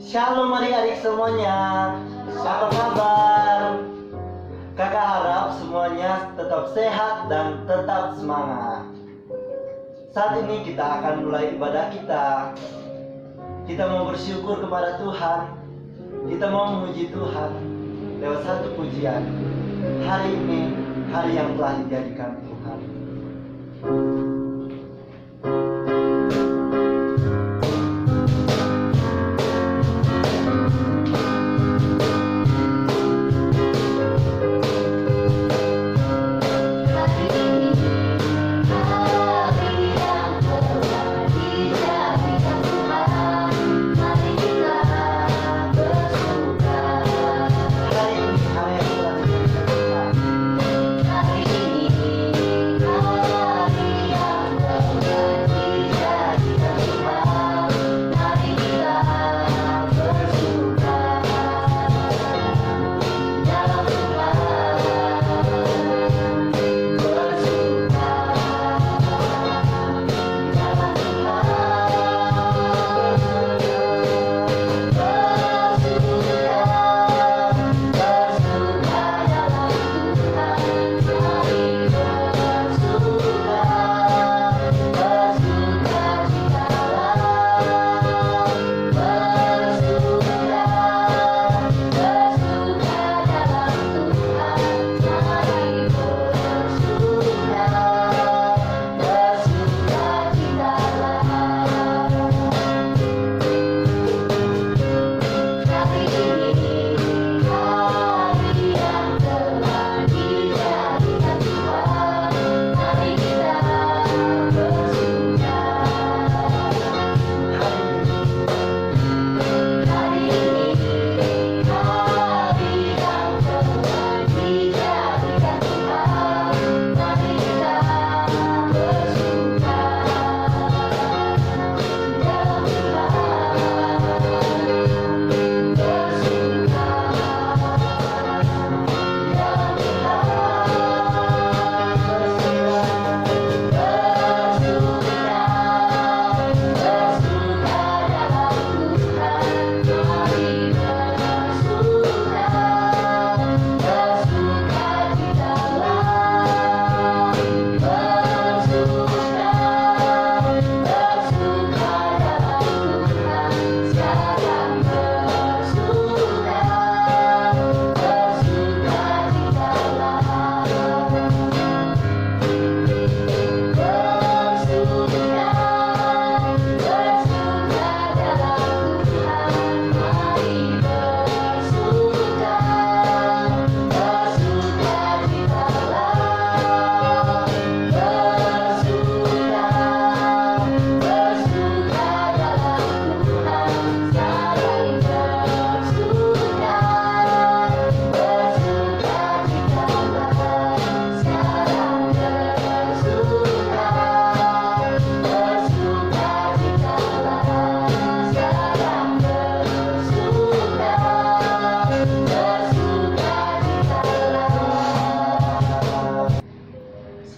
Shalom adik-adik semuanya, apa kabar? Kakak harap semuanya tetap sehat dan tetap semangat. Saat ini kita akan mulai ibadah kita. Kita mau bersyukur kepada Tuhan. Kita mau memuji Tuhan lewat satu pujian. Hari ini, hari yang telah dijadikan Tuhan.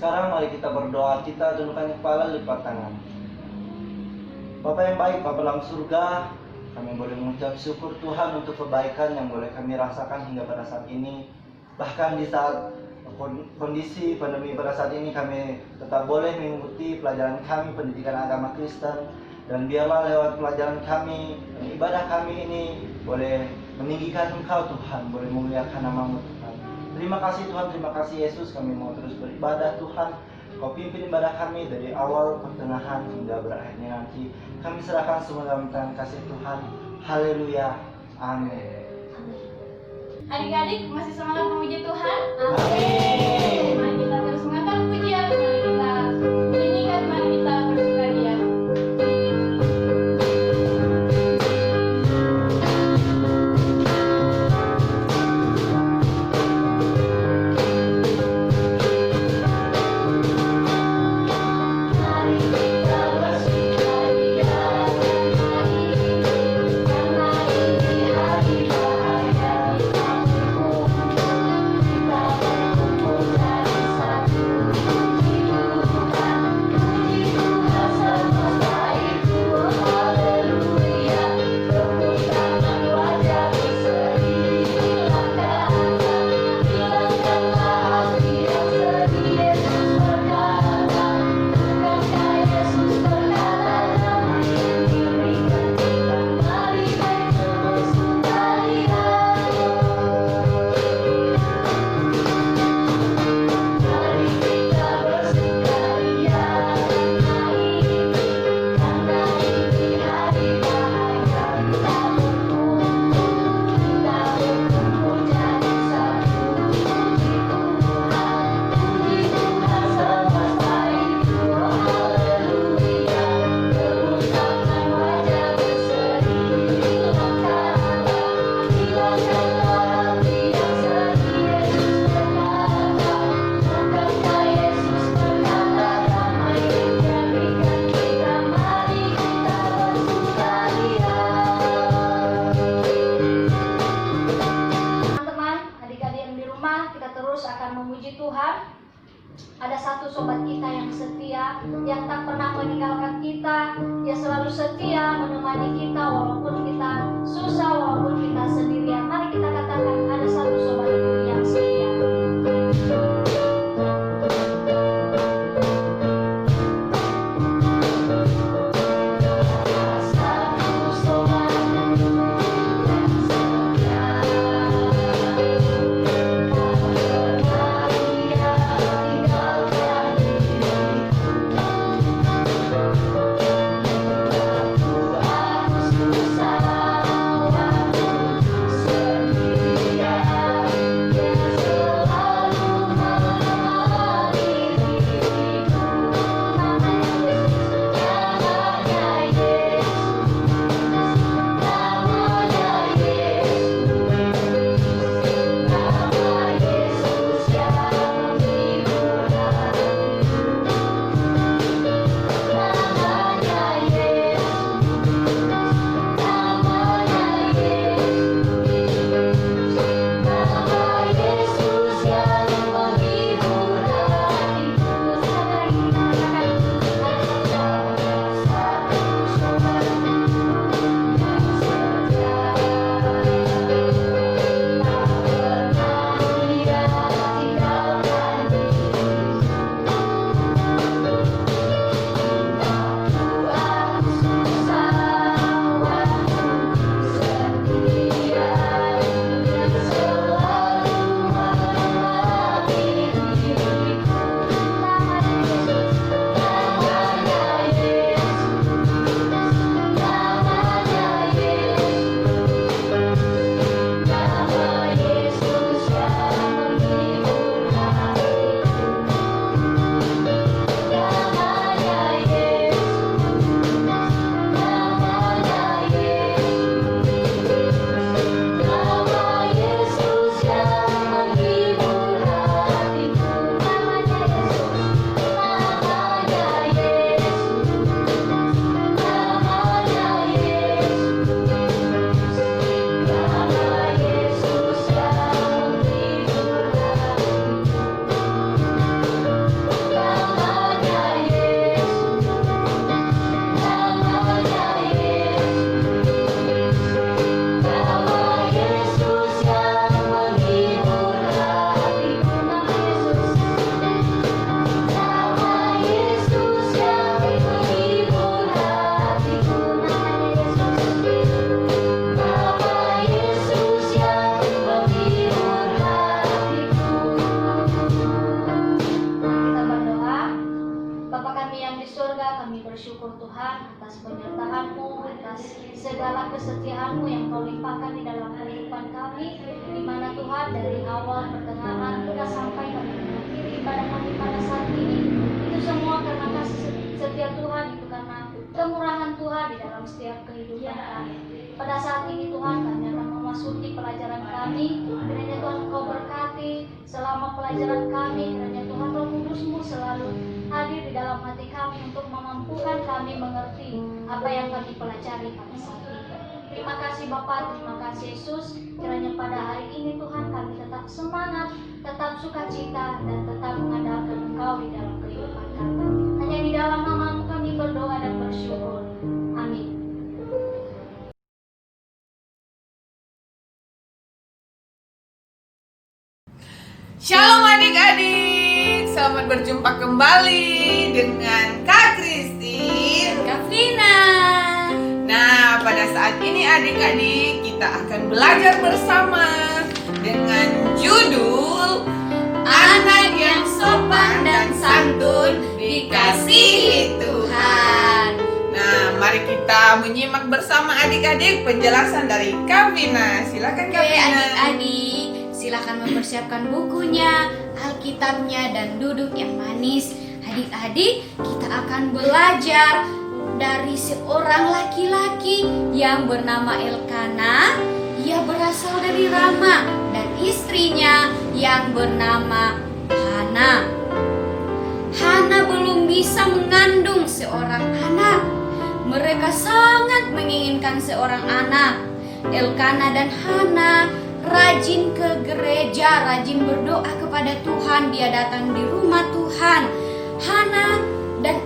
Sekarang mari kita berdoa, kita tundukkan kepala, lipat tangan. Bapak yang baik, Bapa dalam surga, kami boleh mengucap syukur Tuhan untuk kebaikan yang boleh kami rasakan hingga pada saat ini. Bahkan di saat kondisi pandemi pada saat ini, kami tetap boleh mengikuti pelajaran kami, pendidikan agama Kristen. Dan biarlah lewat pelajaran kami, ibadah kami ini boleh meninggikan Engkau Tuhan, boleh memuliakan nama-Mu Tuhan. Terima kasih Tuhan, terima kasih Yesus, kami mau terus beribadah Tuhan. Kau pimpin ibadah kami dari awal, pertengahan, hingga berakhirnya nanti. Kami serahkan semua dalam tangan kasih Tuhan. Haleluya. Amin. Adik-adik masih semangat memuji Tuhan? Amin. Mari kita terus mengangkat pujian, mari kita nyanyikan, mari kita bersukaria. Karena ini hari bahagia, kita berkumpul dari yang tak pernah meninggalkan kita, yang selalu setia menemani kita walaupun kita susah, walaupun kita sendirian. Mari kita katakan, ada satu sobatku yang setia. Bersyukur Tuhan atas penyertaan-Mu, atas segala kesetiaan-Mu yang Kau limpahkan di dalam kehidupan kami, di mana Tuhan dari awal pertengahan hingga sampai kami mengakhiri ibadah kami pada saat ini, itu semua karena kasih setia Tuhan, itu karena kemurahan Tuhan di dalam setiap kehidupan kami. Pada saat ini Tuhan, kami akan memasuki pelajaran kami. Kiranya Tuhan Kau berkati selama pelajaran kami, kiranya Tuhan Roh Kudus-Mu selalu hadir di dalam hati kami untuk memampukan kami mengerti apa yang kami pelajari pada saat ini. Terima kasih Bapa, terima kasih Yesus. Kiranya pada hari ini Tuhan kami tetap semangat, tetap sukacita, dan tetap mengandalkan Engkau di dalam kehidupan kami. Hanya di dalam nama-Mu kami berdoa dan bersyukur. Amin. Shalom adik-adik, selamat berjumpa kembali dengan Kak Christine, Kak Vina. Nah, pada saat ini adik-adik kita akan belajar bersama dengan judul Anak yang sopan dan santun dikasihi Tuhan. Nah, mari kita menyimak bersama adik-adik penjelasan dari Kak Vina. Silakan Kak Oke, Vina. adik-adik, silakan mempersiapkan bukunya, Alkitabnya, dan duduk yang manis. Adik-adik, kita akan belajar dari seorang laki-laki yang bernama Elkana. Ia berasal dari Rama, dan istrinya yang bernama Hana. Hana belum bisa mengandung seorang anak. Mereka sangat menginginkan seorang anak. Elkana dan Hana rajin ke gereja, rajin berdoa kepada Tuhan. Dia datang di rumah Tuhan. Hana dan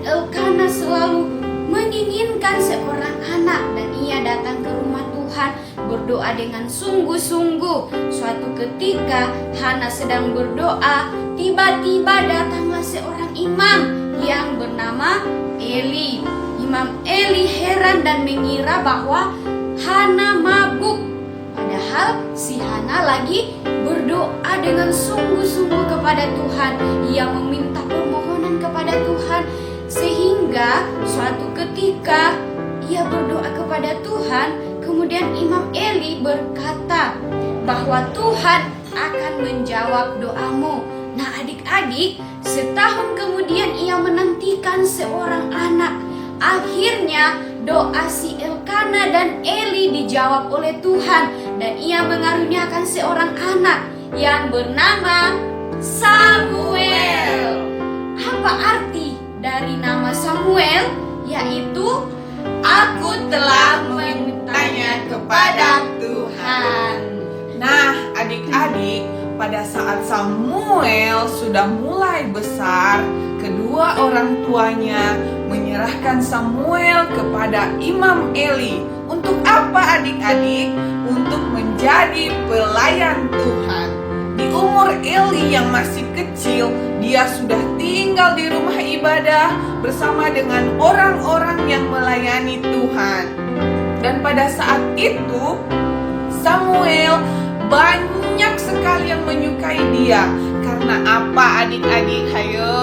berdoa dengan sungguh-sungguh. Suatu ketika Hana sedang berdoa, tiba-tiba datanglah seorang imam yang bernama Eli. Imam Eli heran dan mengira bahwa Hana mabuk. Padahal si Hana lagi berdoa dengan sungguh-sungguh kepada Tuhan. Ia meminta permohonan kepada Tuhan. Sehingga suatu ketika ia berdoa kepada Tuhan, kemudian Imam Eli berkata bahwa Tuhan akan menjawab doamu. Nah adik-adik, setahun kemudian ia menantikan seorang anak. Akhirnya doa si Elkana dan Eli dijawab oleh Tuhan, dan ia mengaruniakan seorang anak yang bernama Samuel. Apa arti dari nama Samuel? Yaitu Aku telah memintanya kepada Tuhan. Nah, adik-adik, pada saat Samuel sudah mulai besar, kedua orang tuanya menyerahkan Samuel kepada Imam Eli. Untuk apa adik-adik? Untuk menjadi pelayan Tuhan. Di umur Eli yang masih kecil, dia sudah tinggal di rumah ibadah bersama dengan orang-orang yang melayani Tuhan. Dan pada saat itu, Samuel banyak sekali yang menyukai dia. Karena apa adik-adik? Hayo.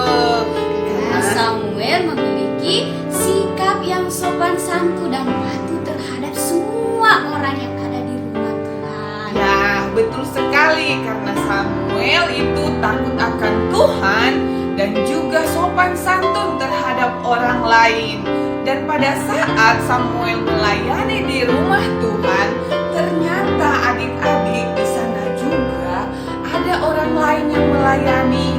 Karena Samuel memiliki sikap yang sopan santun dan patuh terhadap semua orang yang ada di rumah Tuhan. Ya, betul sekali, karena Samuel itu takut akan Tuhan dan juga sopan santun terhadap orang lain. Dan pada saat Samuel melayani di rumah Tuhan, ternyata adik-adik di sana juga ada orang lain yang melayani,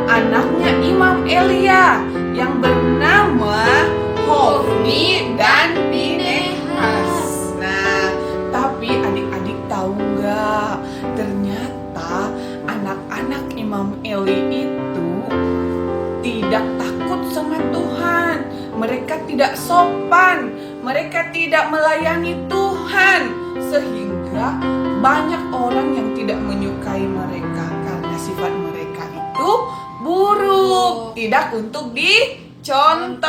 anaknya Imam Elia yang bernama Hofni dan Pinehas. Nah, tapi adik-adik tahu nggak? Ternyata anak-anak Imam Eli itu tidak takut sama Tuhan. Mereka tidak sopan. Mereka tidak melayani Tuhan. Sehingga banyak orang yang tidak menyukai mereka karena sifat mereka itu buruk, tidak untuk dicontoh.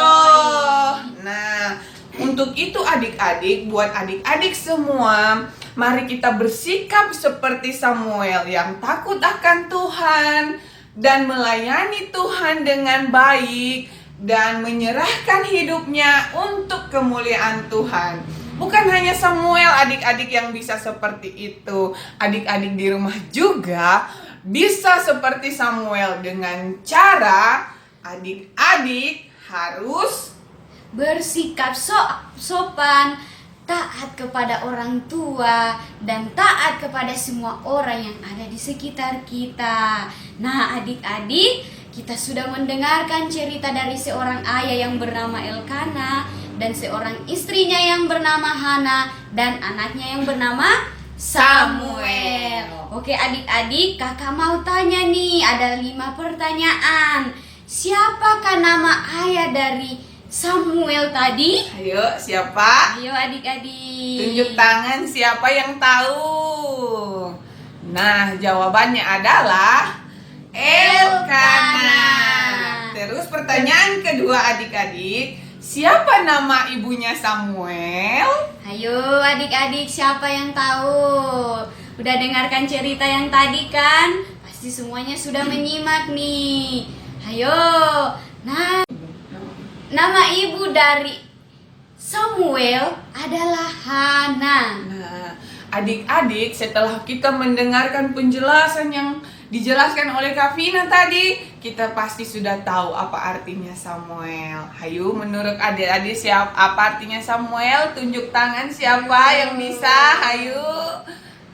Nah, untuk itu adik-adik, buat adik-adik semua, mari kita bersikap seperti Samuel yang takut akan Tuhan dan melayani Tuhan dengan baik dan menyerahkan hidupnya untuk kemuliaan Tuhan. Bukan hanya Samuel adik-adik yang bisa seperti itu. Adik-adik di rumah juga bisa seperti Samuel dengan cara adik-adik harus Bersikap sopan, taat kepada orang tua, dan taat kepada semua orang yang ada di sekitar kita. Nah adik-adik, kita sudah mendengarkan cerita dari seorang ayah yang bernama Elkana dan seorang istrinya yang bernama Hana dan anaknya yang bernama Samuel. Oke adik-adik, kakak mau tanya nih, ada 5 pertanyaan. Siapakah nama ayah dari Samuel tadi? Ayo, siapa? Ayo adik-adik. Tunjuk tangan siapa yang tahu. Nah, jawabannya adalah Elkana. Terus pertanyaan kedua adik-adik, siapa nama ibunya Samuel? Ayo adik-adik, siapa yang tahu? Udah dengarkan cerita yang tadi kan? Pasti semuanya sudah menyimak nih. Ayo. Nah, nama ibu dari Samuel adalah Hana. Nah, adik-adik, setelah kita mendengarkan penjelasan yang dijelaskan oleh Kak Vina tadi, kita pasti sudah tahu apa artinya Samuel. Hayu, menurut adik-adik apa artinya Samuel? Tunjuk tangan siapa yang bisa. Hayu.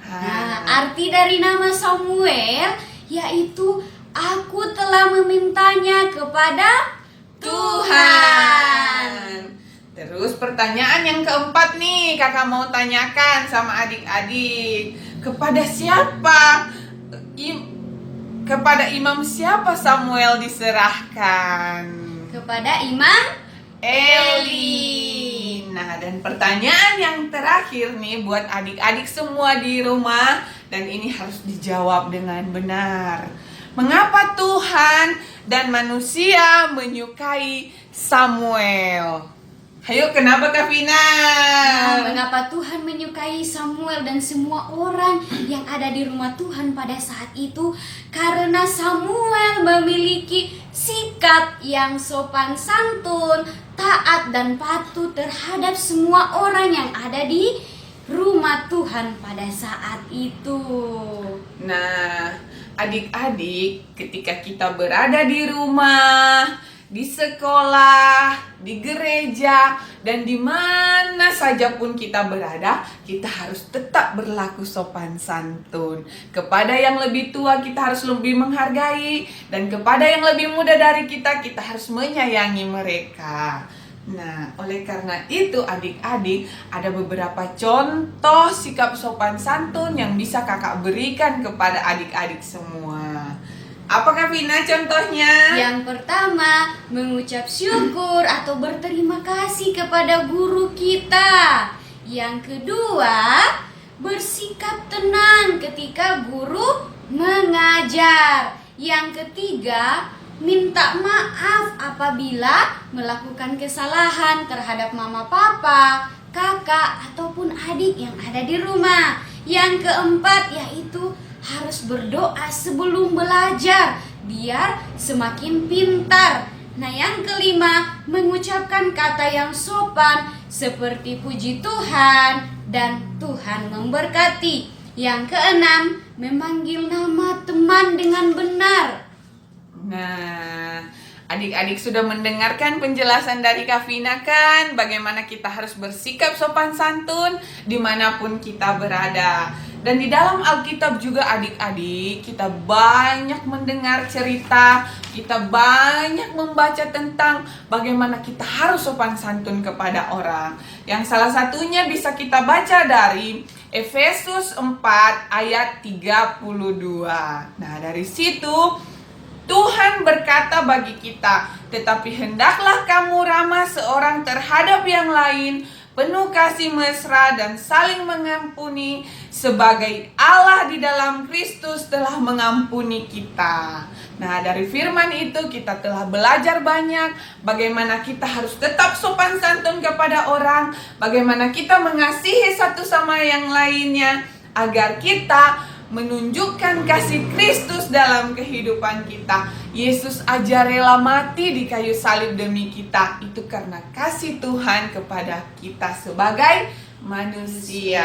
Nah, arti dari nama Samuel yaitu aku telah memintanya kepada Tuhan. Terus pertanyaan yang keempat nih, kakak mau tanyakan sama adik-adik. Kepada siapa? Kepada imam siapa Samuel diserahkan? Kepada Imam Eli. Nah, dan pertanyaan yang terakhir nih buat adik-adik semua di rumah, dan ini harus dijawab dengan benar. Mengapa Tuhan dan manusia menyukai Samuel? Ayo, kenapa Kak Vina? Mengapa Tuhan menyukai Samuel dan semua orang yang ada di rumah Tuhan pada saat itu? Karena Samuel memiliki sikap yang sopan santun, taat dan patuh terhadap semua orang yang ada di rumah Tuhan pada saat itu. Nah, adik-adik, ketika kita berada di rumah, di sekolah, di gereja, dan di mana saja pun kita berada, kita harus tetap berlaku sopan santun. Kepada yang lebih tua kita harus lebih menghargai, dan kepada yang lebih muda dari kita, kita harus menyayangi mereka. Nah, oleh karena itu adik-adik, ada beberapa contoh sikap sopan santun yang bisa kakak berikan kepada adik-adik semua. Apakah Vina contohnya? Yang pertama, mengucap syukur atau berterima kasih kepada guru kita. Yang kedua, bersikap tenang ketika guru mengajar. Yang ketiga, minta maaf apabila melakukan kesalahan terhadap mama, papa, kakak, ataupun adik yang ada di rumah. Yang keempat yaitu harus berdoa sebelum belajar biar semakin pintar. Nah, yang kelima, mengucapkan kata yang sopan seperti puji Tuhan dan Tuhan memberkati. Yang keenam, memanggil nama teman dengan benar. Nah, adik-adik sudah mendengarkan penjelasan dari Kak Vina kan, bagaimana kita harus bersikap sopan santun dimanapun kita berada. Dan di dalam Alkitab juga adik-adik, kita banyak mendengar cerita, kita banyak membaca tentang bagaimana kita harus sopan santun kepada orang. Yang salah satunya bisa kita baca dari Efesus 4 ayat 32. Nah, dari situ Tuhan berkata bagi kita, tetapi hendaklah kamu ramah seorang terhadap yang lain, penuh kasih mesra dan saling mengampuni, sebagai Allah di dalam Kristus telah mengampuni kita. Nah, dari firman itu kita telah belajar banyak bagaimana kita harus tetap sopan santun kepada orang, bagaimana kita mengasihi satu sama yang lainnya, agar kita menunjukkan kasih Kristus dalam kehidupan kita. Yesus aja rela mati di kayu salib demi kita. Itu karena kasih Tuhan kepada kita sebagai manusia.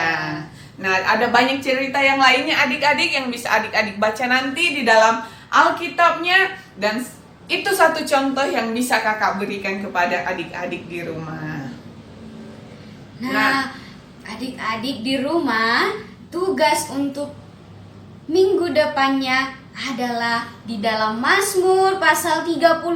Nah, ada banyak cerita yang lainnya adik-adik yang bisa adik-adik baca nanti di dalam Alkitabnya. Dan itu satu contoh yang bisa kakak berikan kepada adik-adik di rumah. Nah, adik-adik di rumah, tugas untuk minggu depannya adalah di dalam Mazmur pasal 34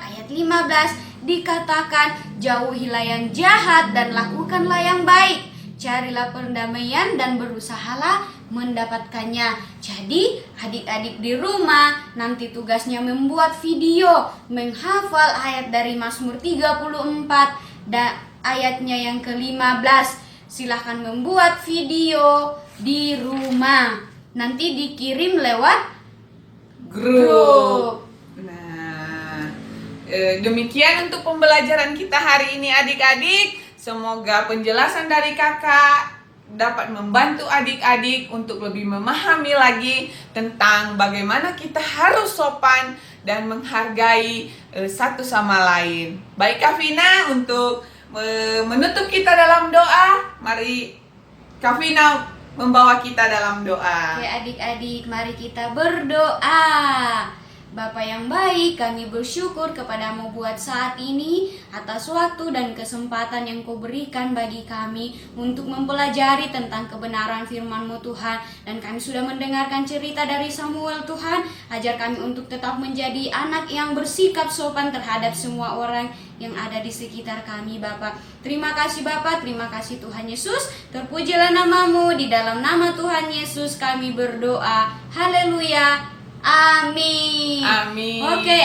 ayat 15 dikatakan, jauhilah yang jahat dan lakukanlah yang baik. Carilah perdamaian dan berusahalah mendapatkannya. Jadi adik-adik di rumah nanti tugasnya membuat video menghafal ayat dari Mazmur 34 dan ayatnya yang ke-15. Silahkan membuat video di rumah. Nanti dikirim lewat grup. Nah, demikian untuk pembelajaran kita hari ini adik-adik. Semoga penjelasan dari kakak dapat membantu adik-adik untuk lebih memahami lagi tentang bagaimana kita harus sopan dan menghargai satu sama lain. Baik Kak Vina, untuk menutup kita dalam doa, mari Kak Vina membawa kita dalam doa. Oke adik-adik, mari kita berdoa. Bapa yang baik, kami bersyukur kepadamu buat saat ini atas waktu dan kesempatan yang kau berikan bagi kami untuk mempelajari tentang kebenaran firman-Mu Tuhan. Dan kami sudah mendengarkan cerita dari Samuel Tuhan. Ajar kami untuk tetap menjadi anak yang bersikap sopan terhadap semua orang yang ada di sekitar kami Bapa. Terima kasih Bapa, terima kasih Tuhan Yesus. Terpujilah nama-Mu, di dalam nama Tuhan Yesus kami berdoa. Haleluya. Amin. Amin. Oke.